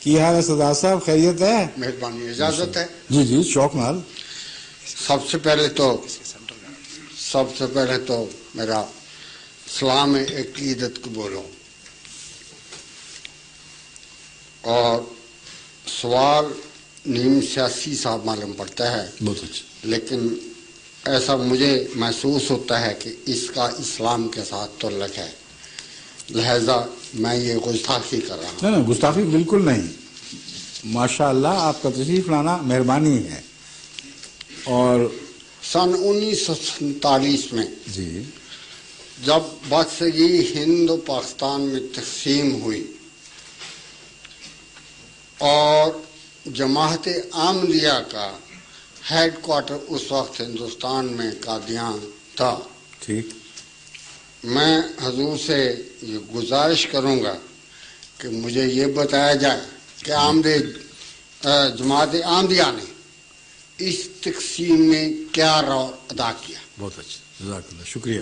کی حال ہے سردار صاحب؟ خیریت ہے؟ مہربانی، اجازت ہے؟ جی جی، شوق نال۔ سب سے پہلے تو میرا سلام عقیدت قبول ہو، اور سوال نیم سیاسی صاحب معلوم پڑتا ہے، بہت اچھا، لیکن ایسا مجھے محسوس ہوتا ہے کہ اس کا اسلام کے ساتھ تعلق ہے، لہذا میں یہ گستاخی کر رہا ہوں۔ نہیں، گستاخی بالکل نہیں، ماشاء اللہ آپ کا تشریف لانا مہربانی ہے۔ اور سن 1947 میں جی جب بادشاہی ہند و پاکستان میں تقسیم ہوئی اور جماعت احمدیہ کا ہیڈ کوارٹر اس وقت ہندوستان میں قادیان تھا، ٹھیک، میں حضور سے یہ گزارش کروں گا کہ مجھے یہ بتایا جائے کہ جماعت احمدیہ نے اس تقسیم میں کیا رول ادا کیا۔ بہت اچھا، جزاک اللہ، شکریہ۔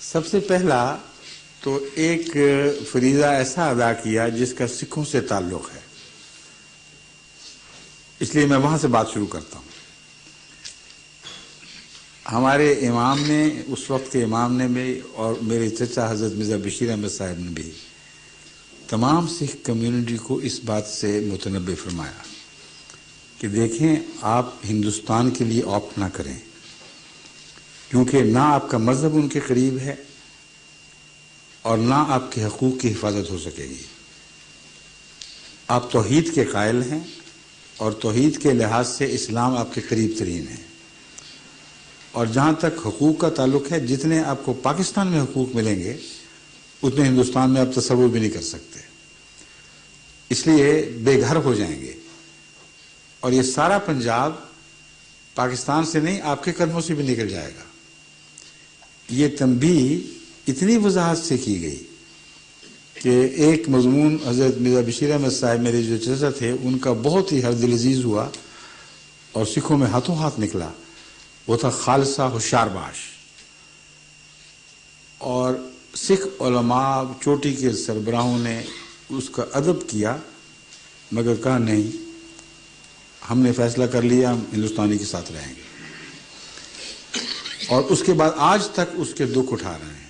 سب سے پہلا تو ایک فریضہ ایسا ادا کیا جس کا سکھوں سے تعلق ہے، اس لیے میں وہاں سے بات شروع کرتا ہوں۔ ہمارے امام نے، اس وقت کے امام نے بھی، اور میرے چچا حضرت مرزا بشیر احمد صاحب نے بھی تمام سکھ کمیونٹی کو اس بات سے متنبہ فرمایا کہ دیکھیں، آپ ہندوستان کے لیے آپٹ نہ کریں، کیونکہ نہ آپ کا مذہب ان کے قریب ہے اور نہ آپ کے حقوق کی حفاظت ہو سکے گی۔ آپ توحید کے قائل ہیں اور توحید کے لحاظ سے اسلام آپ کے قریب ترین ہے، اور جہاں تک حقوق کا تعلق ہے، جتنے آپ کو پاکستان میں حقوق ملیں گے اتنے ہندوستان میں آپ تصور بھی نہیں کر سکتے، اس لیے بے گھر ہو جائیں گے، اور یہ سارا پنجاب پاکستان سے نہیں، آپ کے قدموں سے بھی نکل جائے گا۔ یہ تنبیہ اتنی وضاحت سے کی گئی کہ ایک مضمون حضرت مرزا بشیر احمد صاحب میرے جو چچا تھے ان کا بہت ہی ہردل عزیز ہوا اور سکھوں میں ہاتھوں ہاتھ نکلا، وہ تھا خالصہ ہوشیار باش۔ اور سکھ علماء چوٹی کے سربراہوں نے اس کا ادب کیا، مگر کہا نہیں، ہم نے فیصلہ کر لیا، ہم ہندوستانی کے ساتھ رہیں گے، اور اس کے بعد آج تک اس کے دکھ اٹھا رہے ہیں۔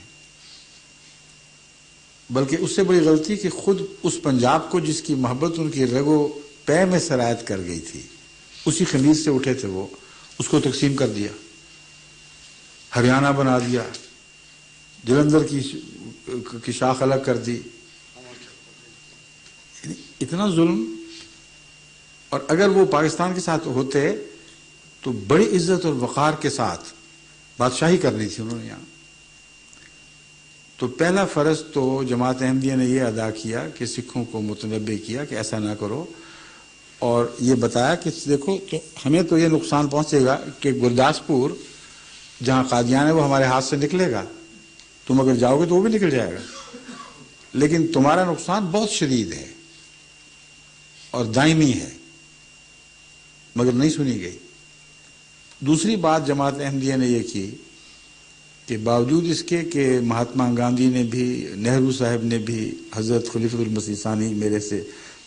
بلکہ اس سے بڑی غلطی کہ خود اس پنجاب کو جس کی محبت ان کی رگ و پے میں سرایت کر گئی تھی، اسی خمیز سے اٹھے تھے وہ، اس کو تقسیم کر دیا، ہریانہ بنا دیا، جلندھر کی شاخ الگ کر دی، اتنا ظلم۔ اور اگر وہ پاکستان کے ساتھ ہوتے تو بڑی عزت اور وقار کے ساتھ بادشاہی کرنی تھی انہوں نے یہاں۔ تو پہلا فرض تو جماعت احمدیہ نے یہ ادا کیا کہ سکھوں کو متنبہ کیا کہ ایسا نہ کرو، اور یہ بتایا کہ دیکھو، تو ہمیں تو یہ نقصان پہنچے گا کہ گرداسپور جہاں قادیان ہے وہ ہمارے ہاتھ سے نکلے گا، تم اگر جاؤ گے تو وہ بھی نکل جائے گا، لیکن تمہارا نقصان بہت شدید ہے اور دائمی ہے، مگر نہیں سنی گئی۔ دوسری بات جماعت احمدیہ نے یہ کی کہ باوجود اس کے کہ مہاتما گاندھی نے بھی، نہرو صاحب نے بھی، حضرت خلیفۃ المسیح ثانی میرے سے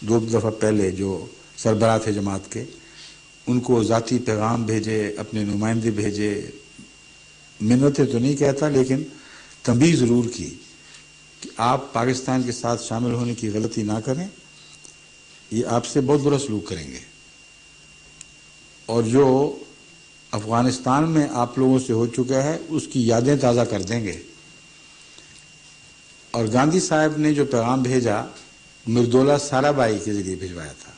2 دفعہ پہلے جو سربراہ تھے جماعت کے، ان کو ذاتی پیغام بھیجے، اپنے نمائندے بھیجے، منتیں تو نہیں کہتا لیکن تنبیہ ضرور کی کہ آپ پاکستان کے ساتھ شامل ہونے کی غلطی نہ کریں، یہ آپ سے بہت برا سلوک کریں گے، اور جو افغانستان میں آپ لوگوں سے ہو چکا ہے اس کی یادیں تازہ کر دیں گے۔ اور گاندھی صاحب نے جو پیغام بھیجا مردولہ سارا بائی کے ذریعے بھجوایا تھا،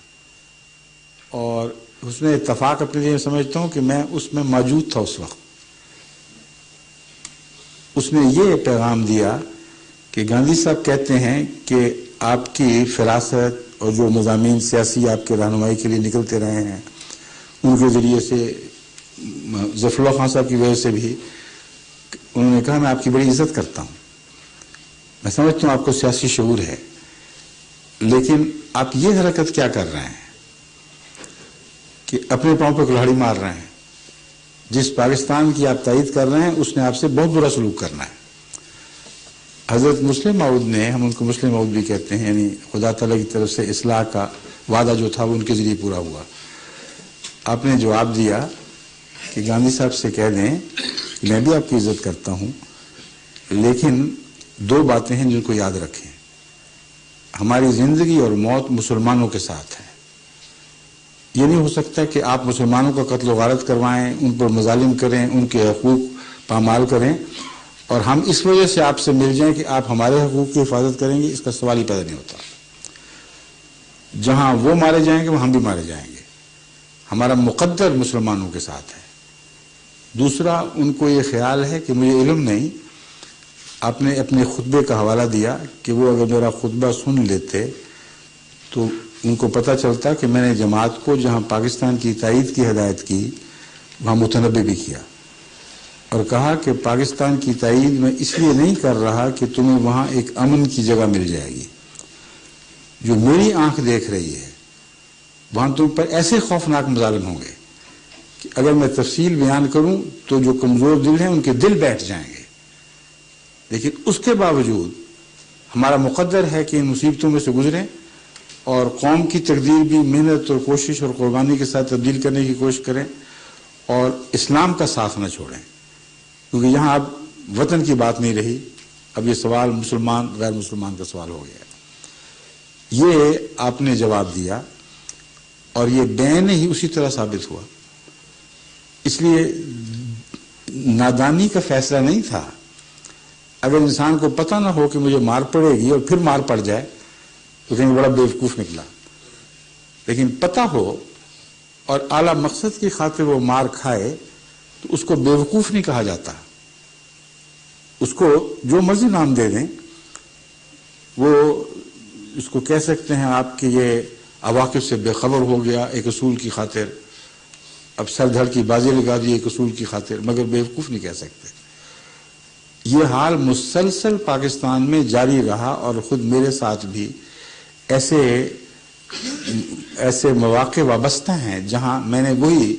اور اس میں اتفاق اپنے لیے سمجھتا ہوں کہ میں اس میں موجود تھا اس وقت۔ اس نے یہ پیغام دیا کہ گاندھی صاحب کہتے ہیں کہ آپ کی فراست اور جو مضامین سیاسی آپ کے رہنمائی کے لیے نکلتے رہے ہیں، ان کے ذریعے سے، ظفر اللہ خان صاحب کی وجہ سے بھی، انہوں نے کہا میں آپ کی بڑی عزت کرتا ہوں، میں سمجھتا ہوں آپ کو سیاسی شعور ہے، لیکن آپ یہ حرکت کیا کر رہے ہیں کہ اپنے پاؤں پہ کلاڑی مار رہے ہیں، جس پاکستان کی آپ تائید کر رہے ہیں اس نے آپ سے بہت برا سلوک کرنا ہے۔ حضرت مسلم موعود نے، ہم ان کو مسلم موعود بھی کہتے ہیں، یعنی خدا تعالیٰ کی طرف سے اصلاح کا وعدہ جو تھا وہ ان کے ذریعے پورا ہوا. آپ نے جواب دیا کہ گاندھی صاحب سے کہہ دیں میں بھی آپ کی عزت کرتا ہوں، لیکن 2 باتیں ہیں جن کو یاد رکھیں. ہماری زندگی اور موت مسلمانوں کے ساتھ ہے. یہ نہیں ہو سکتا کہ آپ مسلمانوں کا قتل و غارت کروائیں، ان پر مظالم کریں، ان کے حقوق پامال کریں، اور ہم اس وجہ سے آپ سے مل جائیں کہ آپ ہمارے حقوق کی حفاظت کریں گے. اس کا سوال ہی پیدا نہیں ہوتا. جہاں وہ مارے جائیں گے وہاں ہم بھی مارے جائیں گے. ہمارا مقدر مسلمانوں کے ساتھ ہے. دوسرا، ان کو یہ خیال ہے کہ مجھے علم نہیں. آپ نے اپنے خطبے کا حوالہ دیا کہ وہ اگر میرا خطبہ سن لیتے تو ان کو پتہ چلتا کہ میں نے جماعت کو جہاں پاکستان کی تائید کی ہدایت کی وہاں متنبع بھی کیا، اور کہا کہ پاکستان کی تائید میں اس لیے نہیں کر رہا کہ تمہیں وہاں ایک امن کی جگہ مل جائے گی. جو میری آنکھ دیکھ رہی ہے وہاں تم پر ایسے خوفناک مظالم ہوں گے کہ اگر میں تفصیل بیان کروں تو جو کمزور دل ہیں ان کے دل بیٹھ جائیں گے. لیکن اس کے باوجود ہمارا مقدر ہے کہ ان مصیبتوں میں سے گزریں اور قوم کی تقدیر بھی محنت اور کوشش اور قربانی کے ساتھ تبدیل کرنے کی کوشش کریں اور اسلام کا ساتھ نہ چھوڑیں. کیونکہ یہاں اب وطن کی بات نہیں رہی، اب یہ سوال مسلمان غیر مسلمان کا سوال ہو گیا. یہ آپ نے جواب دیا اور یہ بین ہی اسی طرح ثابت ہوا. اس لیے نادانی کا فیصلہ نہیں تھا. اگر انسان کو پتہ نہ ہو کہ مجھے مار پڑے گی اور پھر مار پڑ جائے تو کہیں بڑا بیوقوف نکلا. لیکن پتہ ہو اور اعلیٰ مقصد کی خاطر وہ مار کھائے تو اس کو بیوقوف نہیں کہا جاتا. اس کو جو مرضی نام دے دیں، وہ اس کو کہہ سکتے ہیں آپ کہ یہ عواقب سے بے خبر ہو گیا ایک اصول کی خاطر، اب سر دھڑ کی بازی لگا دی ایک اصول کی خاطر، مگر بیوقوف نہیں کہہ سکتے. یہ حال مسلسل پاکستان میں جاری رہا اور خود میرے ساتھ بھی ایسے مواقع وابستہ ہیں جہاں میں نے وہی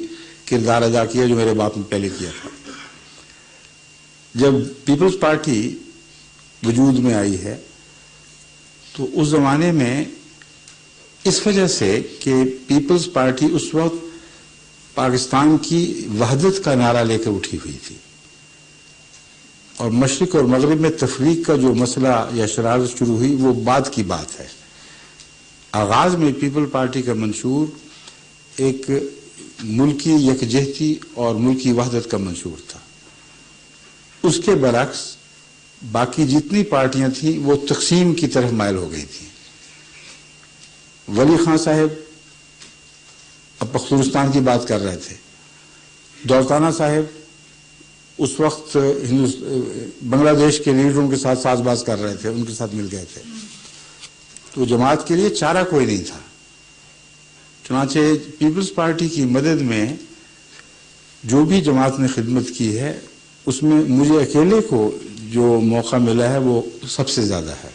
کردار ادا کیا جو میرے باپ نے پہلے کیا تھا. جب پیپلز پارٹی وجود میں آئی ہے تو اس زمانے میں اس وجہ سے کہ پیپلز پارٹی اس وقت پاکستان کی وحدت کا نعرہ لے کر اٹھی ہوئی تھی، اور مشرق اور مغرب میں تفریق کا جو مسئلہ یا شرارت شروع ہوئی وہ بعد کی بات ہے. آغاز میں پیپل پارٹی کا منشور ایک ملکی یکجہتی اور ملکی وحدت کا منشور تھا. اس کے برعکس باقی جتنی پارٹیاں تھیں وہ تقسیم کی طرف مائل ہو گئی تھیں. ولی خان صاحب اب پختونستان کی بات کر رہے تھے، دولتانہ صاحب اس وقت بنگلہ دیش کے لیڈروں کے ساتھ ساز باز کر رہے تھے، ان کے ساتھ مل گئے تھے. تو جماعت کے لیے چارہ کوئی نہیں تھا. چنانچہ پیپلز پارٹی کی مدد میں جو بھی جماعت نے خدمت کی ہے اس میں مجھے اکیلے کو جو موقع ملا ہے وہ سب سے زیادہ ہے.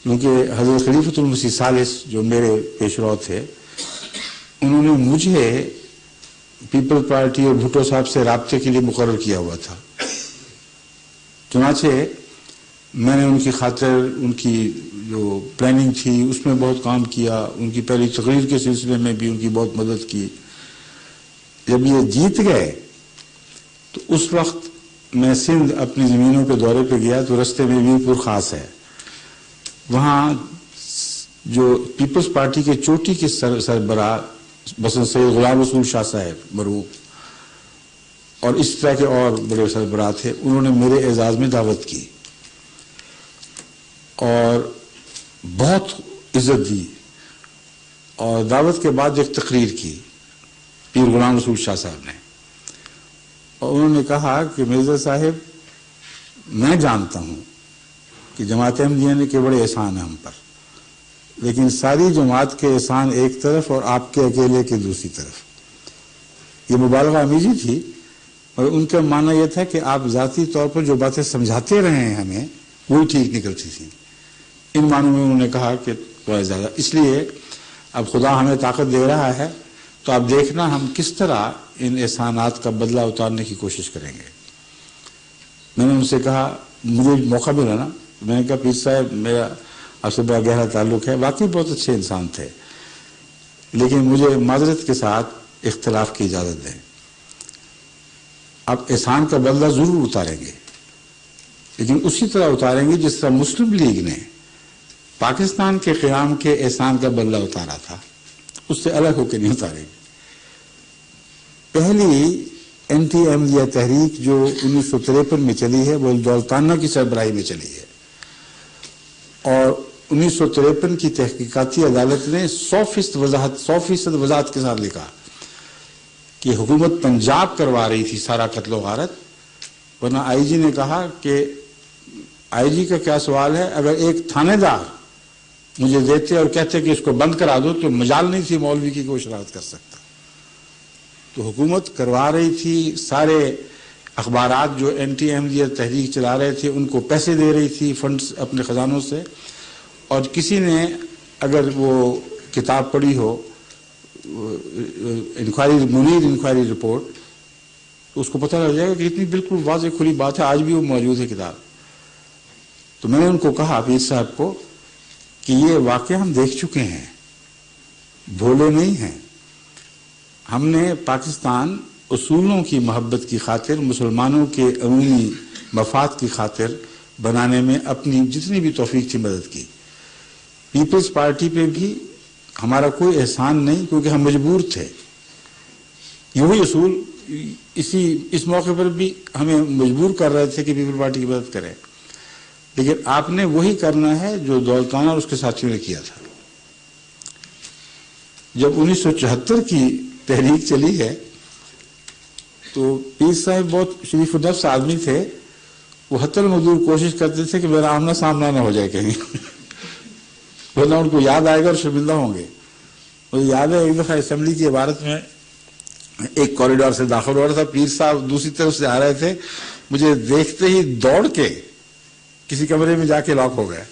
کیونکہ حضرت خلیفۃ المسیح ثالث جو میرے پیشرو تھے انہوں نے مجھے پیپل پارٹی اور بھٹو صاحب سے رابطے کے لیے مقرر کیا ہوا تھا. چنانچہ میں نے ان کی خاطر ان کی جو پلاننگ تھی اس میں بہت کام کیا، ان کی پہلی تقریر کے سلسلے میں بھی ان کی بہت مدد کی. جب یہ جیت گئے تو اس وقت میں سندھ اپنی زمینوں کے دورے پہ گیا تو رستے میں ویر پور خاص ہے، وہاں جو پیپلز پارٹی کے چوٹی کے سربراہ مثلا سید غلام رسول شاہ صاحب مرحوم اور اس طرح کے اور بڑے سربراہ تھے، انہوں نے میرے اعزاز میں دعوت کی اور بہت عزت دی، اور دعوت کے بعد ایک تقریر کی پیر غلام رسول شاہ صاحب نے، اور انہوں نے کہا کہ مرزا صاحب میں جانتا ہوں کہ جماعت احمدیہ کے بڑے احسان ہیں ہم پر، لیکن ساری جماعت کے احسان ایک طرف اور آپ کے اکیلے کے دوسری طرف. یہ مبالغہ امیزی تھی اور ان کا معنی یہ تھا کہ آپ ذاتی طور پر جو باتیں سمجھاتے رہے ہیں ہمیں وہی ٹھیک نکلتی تھیں. ان معنوں میں انہوں نے کہا کہ بہت زیادہ، اس لیے اب خدا ہمیں طاقت دے رہا ہے تو آپ دیکھنا ہم کس طرح ان احسانات کا بدلہ اتارنے کی کوشش کریں گے. میں نے ان سے کہا مجھے موقع ملا نا میں نے کہا پیر صاحب میرا آپ سے بڑا گہرا تعلق ہے، واقعی بہت اچھے انسان تھے، لیکن مجھے معذرت کے ساتھ اختلاف کی اجازت دیں. آپ احسان کا بدلہ ضرور اتاریں گے، لیکن اسی طرح اتاریں گے جس طرح مسلم لیگ نے پاکستان کے قیام کے احسان کا بدلہ اتارا تھا، اس سے الگ ہو کے نہیں اتاریں گے. پہلی اینٹی احمدیہ تحریک جو 1953 میں چلی ہے وہ دولتانہ کی سربراہی میں چلی ہے، اور 1953 کی تحقیقاتی عدالت نے 100% وضاحت کے ساتھ لکھا کہ حکومت پنجاب کروا رہی تھی سارا قتل و غارت، ورنہ آئی جی نے کہا کہ آئی جی کا کیا سوال ہے، اگر ایک تھانے دار مجھے دیتے اور کہتے کہ اس کو بند کرا دو تو مجال نہیں تھی مولوی کی کوئی شرارت کر سکتا. تو حکومت کروا رہی تھی، سارے اخبارات جو اینٹی احمدیہ تحریک چلا رہے تھے ان کو پیسے دے رہی تھی فنڈز اپنے خزانوں سے، اور کسی نے اگر وہ کتاب پڑھی ہو منیر انکوائری رپورٹ تو اس کو پتہ لگ جائے گا کہ اتنی بالکل واضح کھلی بات ہے، آج بھی وہ موجود ہے کتاب. تو میں نے ان کو کہا پیر صاحب کو کہ یہ واقعہ ہم دیکھ چکے ہیں، بھولے نہیں ہیں. ہم نے پاکستان اصولوں کی محبت کی خاطر، مسلمانوں کے عمومی مفاد کی خاطر بنانے میں اپنی جتنی بھی توفیق تھی مدد کی. پیپلز پارٹی پہ بھی ہمارا کوئی احسان نہیں، کیونکہ ہم مجبور تھے. یہی اصول اس موقع پر بھی ہمیں مجبور کر رہے تھے کہ پیپل پارٹی کی مدد کریں، لیکن آپ نے وہی کرنا ہے جو دولتانہ اور اس کے ساتھیوں نے کیا تھا. جب 1974 کی تحریک چلی ہے تو پیر صاحب بہت شریف النفس آدمی تھے، وہ حتی المدور کوشش کرتے تھے کہ میرا آمنا سامنا نہ ہو جائے کہیں، ورنہ ان کو یاد آئے گا اور شرمندہ ہوں گے. مجھے یاد ہے ایک دفعہ اسمبلی کی عبارت میں ایک کوریڈور سے داخل ہو رہا تھا، پیر صاحب دوسری طرف سے آ رہے تھے، مجھے دیکھتے ہی دوڑ کے کسی کمرے میں جا کے لاک ہو گئے،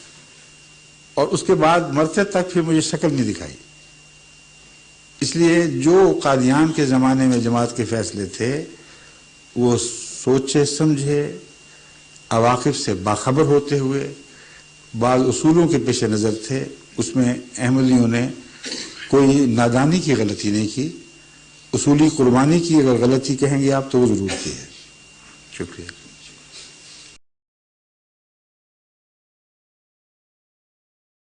اور اس کے بعد مرتے تک پھر مجھے شکل نہیں دکھائی. اس لیے جو قادیان کے زمانے میں جماعت کے فیصلے تھے وہ سوچے سمجھے، عواقب سے باخبر ہوتے ہوئے، بعض اصولوں کے پیش نظر تھے، اس میں احمدیوں نے کوئی نادانی کی غلطی نہیں کی. اصولی قربانی کی اگر غلطی کہیں گے آپ تو وہ ضرور کی ہے. شکریہ.